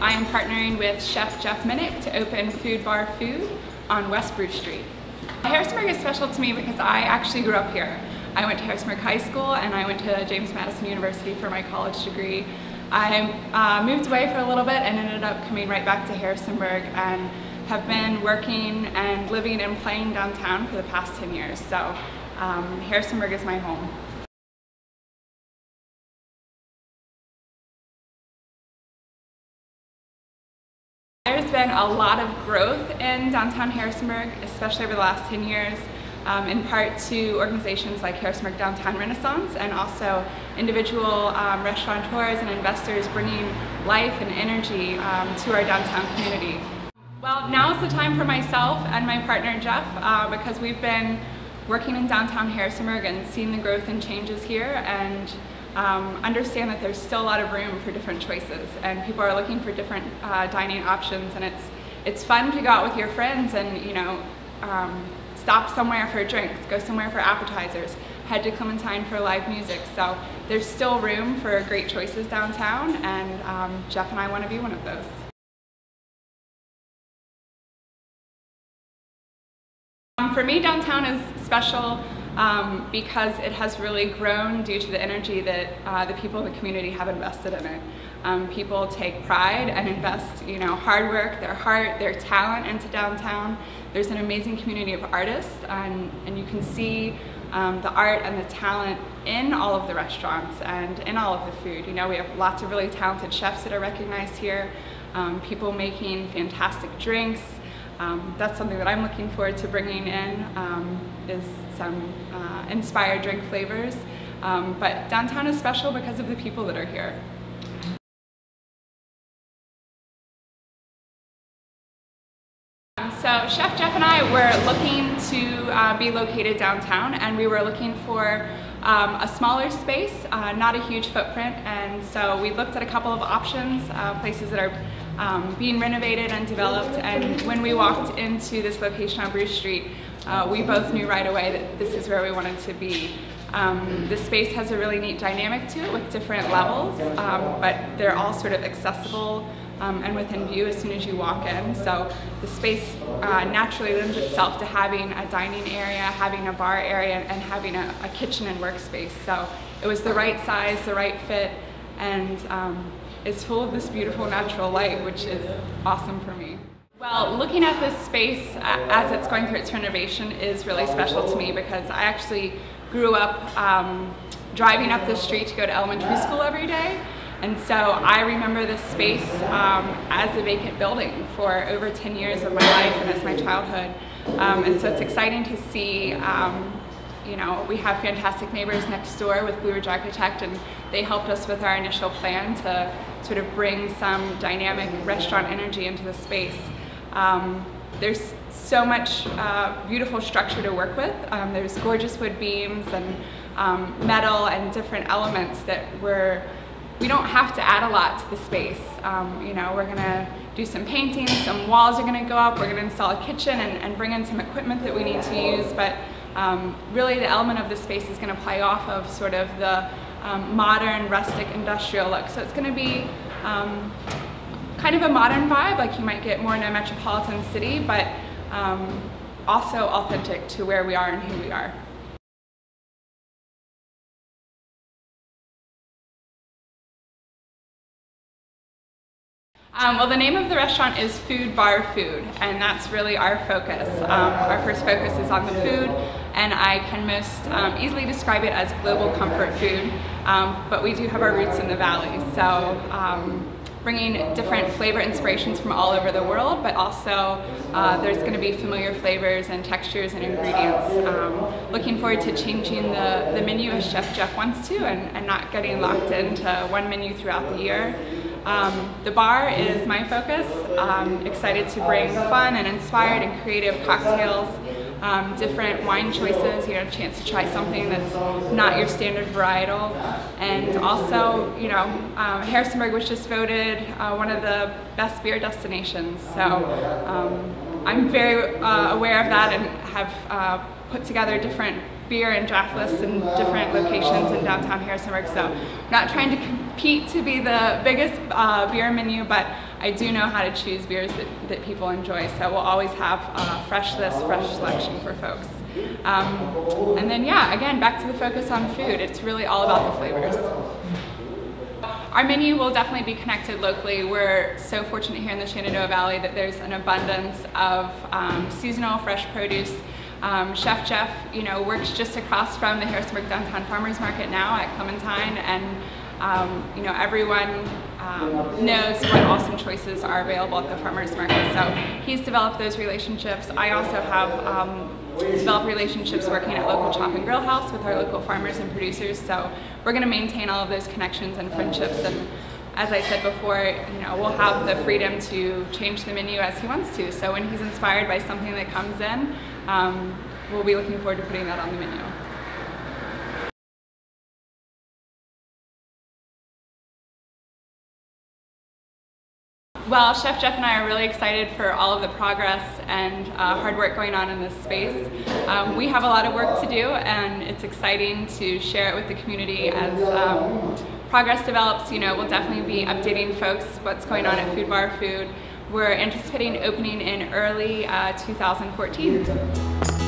I am partnering with Chef Jeff Minnick to open FoodBarFood on West Bruce Street. Harrisonburg is special to me because I actually grew up here. I went to Harrisonburg High School and I went to James Madison University for my college degree. I moved away for a little bit and ended up coming right back to Harrisonburg and have been working and living and playing downtown for the past 10 years. So Harrisonburg is my home. There's been a lot of growth in downtown Harrisonburg, especially over the last 10 years, in part to organizations like Harrisonburg Downtown Renaissance and also individual restaurateurs and investors bringing life and energy to our downtown community. Well, now is the time for myself and my partner Jeff because we've been working in downtown Harrisonburg and seeing the growth and changes here, and understand that there's still a lot of room for different choices and people are looking for different dining options, and it's fun to go out with your friends and stop somewhere for drinks, go somewhere for appetizers, head to Clementine for live music. So there's still room for great choices downtown, and Jeff and I want to be one of those. For me, downtown is special because it has really grown due to the energy that the people in the community have invested in it. People take pride and invest, hard work, their heart, their talent into downtown. There's an amazing community of artists, and you can see the art and the talent in all of the restaurants and in all of the food. We have lots of really talented chefs that are recognized here, people making fantastic drinks. That's something that I'm looking forward to bringing in, is some inspired drink flavors. But downtown is special because of the people that are here. So Chef Jeff and I were looking to be located downtown, and we were looking for a smaller space, not a huge footprint, and so we looked at a couple of options, places that are being renovated and developed, and when we walked into this location on Bruce Street, we both knew right away that this is where we wanted to be. This space has a really neat dynamic to it with different levels, but they're all sort of accessible and within view as soon as you walk in. So the space naturally lends itself to having a dining area, having a bar area, and having a kitchen and workspace. So it was the right size, the right fit, and it's full of this beautiful natural light, which is awesome for me. Well, looking at this space as it's going through its renovation is really special to me because I actually grew up driving up this street to go to elementary school every day. And so I remember this space as a vacant building for over 10 years of my life and as my childhood. And so it's exciting to see, we have fantastic neighbors next door with Blue Ridge Architect, and they helped us with our initial plan to sort of bring some dynamic restaurant energy into the space. There's so much beautiful structure to work with. There's gorgeous wood beams and metal and different elements that we don't have to add a lot to the space. We're gonna do some painting, some walls are gonna go up, we're gonna install a kitchen and bring in some equipment that we need to use, but really the element of the space is gonna play off of sort of the modern, rustic, industrial look. So it's gonna be kind of a modern vibe, like you might get more in a metropolitan city, but also authentic to where we are and who we are. Well, the name of the restaurant is FoodBarFood, and that's really our focus. Our first focus is on the food, and I can most easily describe it as global comfort food, but we do have our roots in the valley. So bringing different flavor inspirations from all over the world, but also there's going to be familiar flavors and textures and ingredients. Looking forward to changing the menu as Chef Jeff wants to, and not getting locked into one menu throughout the year. The bar is my focus. I'm excited to bring fun and inspired and creative cocktails, different wine choices, a chance to try something that's not your standard varietal. And also, Harrisonburg was just voted one of the best beer destinations. So I'm very aware of that and have put together different beer and draft lists in different locations in downtown Harrisonburg, so I'm not trying to compete to be the biggest beer menu, but I do know how to choose beers that people enjoy, so we'll always have a fresh list, fresh selection for folks. And then yeah, again, back to the focus on food. It's really all about the flavors. Our menu will definitely be connected locally. We're so fortunate here in the Shenandoah Valley that there's an abundance of seasonal fresh produce. Chef Jeff, works just across from the Harrisonburg Downtown Farmers Market now at Clementine, and everyone knows what awesome choices are available at the farmers market. So he's developed those relationships. I also have developed relationships working at local Chop and Grill House with our local farmers and producers. So we're going to maintain all of those connections and friendships. And as I said before, we'll have the freedom to change the menu as he wants to. So when he's inspired by something that comes in, we'll be looking forward to putting that on the menu. Well, Chef Jeff and I are really excited for all of the progress and hard work going on in this space. We have a lot of work to do, and it's exciting to share it with the community as progress develops. We'll definitely be updating folks what's going on at FoodBarFood. We're anticipating opening in early 2014.